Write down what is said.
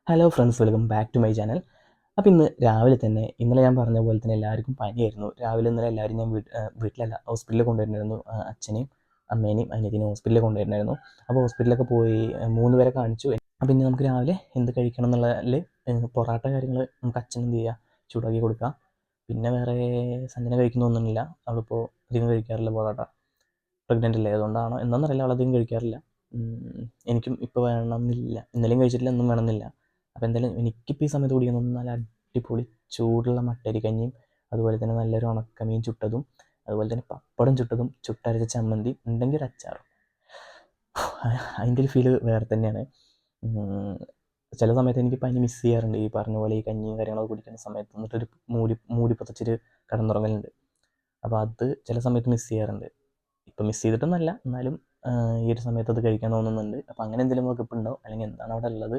Hello friends, welcome back to my channel. അപ്പോൾ ഇന്ന് രാവിലെ തന്നെ ഇന്നലെ ഞാൻ പറഞ്ഞ പോലെ തന്നെ എല്ലാവർക്കും പനിയായിരുന്നു. രാവിലെ ഇന്നലെ എല്ലാവരും ഞാൻ വീട്ടിലല്ല ഹോസ്പിറ്റലിൽ കൊണ്ടുവരുന്നായിരുന്നു. അച്ഛനെയും അമ്മേനെയും അനിയത്തിനെയും ഹോസ്പിറ്റലിൽ കൊണ്ടുവരുന്നായിരുന്നു. അപ്പോൾ ഹോസ്പിറ്റലിലൊക്കെ പോയി 3 പേരെ കാണിച്ചു. അപ്പോൾ ഇനി നമുക്ക് രാവിലെ എന്ത് കഴിക്കണം എന്നുള്ളതിൽ പൊറാട്ട കാര്യങ്ങൾ നമുക്ക് അച്ഛൻ എന്ത് ചെയ്യുക, ചൂടാക്കി കൊടുക്കുക. പിന്നെ വേറെ സഞ്ജന കഴിക്കുന്നൊന്നുമില്ല. അവളിപ്പോൾ അധികം കഴിക്കാറില്ല പൊറാട്ട. പ്രഗ്നൻ്റ് അല്ലേ, അതുകൊണ്ടാണോ എന്താണെന്നറിയില്ല, അവളധികം കഴിക്കാറില്ല. എനിക്കും ഇപ്പോൾ വേണമെന്നില്ല, ഇന്നലെയും കഴിച്ചിട്ടില്ല, എന്നും വേണമെന്നില്ല. അപ്പോൾ എന്തായാലും എനിക്കിപ്പോൾ ഈ സമയത്ത് കുടിക്കുന്നത് നല്ല അടിപൊളി ചൂടുള്ള മട്ടരി കഞ്ഞിയും അതുപോലെ തന്നെ നല്ലൊരു ഉണക്കമീൻ ചുട്ടതും അതുപോലെ തന്നെ പപ്പടം ചുട്ടതും ചുട്ടരച്ച ചമ്മന്തി ഉണ്ടെങ്കിൽ ഒരു അച്ചാറും. അതിൻ്റെ ഒരു ഫീല് വേറെ തന്നെയാണ്. ചില സമയത്ത് എനിക്ക് പനി മിസ് ചെയ്യാറുണ്ട്, ഈ പറഞ്ഞ പോലെ ഈ കഞ്ഞിയും കാര്യങ്ങളൊക്കെ കുടിക്കുന്ന സമയത്ത്. എന്നിട്ടൊരു മൂടി പുതച്ചൊരു കിടന്നുറങ്ങലുണ്ട്. അപ്പോൾ അത് ചില സമയത്ത് മിസ് ചെയ്യാറുണ്ട്. ഇപ്പം മിസ് ചെയ്തിട്ടൊന്നുമല്ല, എന്നാലും ഈ ഒരു സമയത്ത് അത് കഴിക്കാൻ തോന്നുന്നുണ്ട്. അപ്പോൾ അങ്ങനെ എന്തെങ്കിലും വകുപ്പുണ്ടോ അല്ലെങ്കിൽ എന്താണ് അവിടെ ഉള്ളത്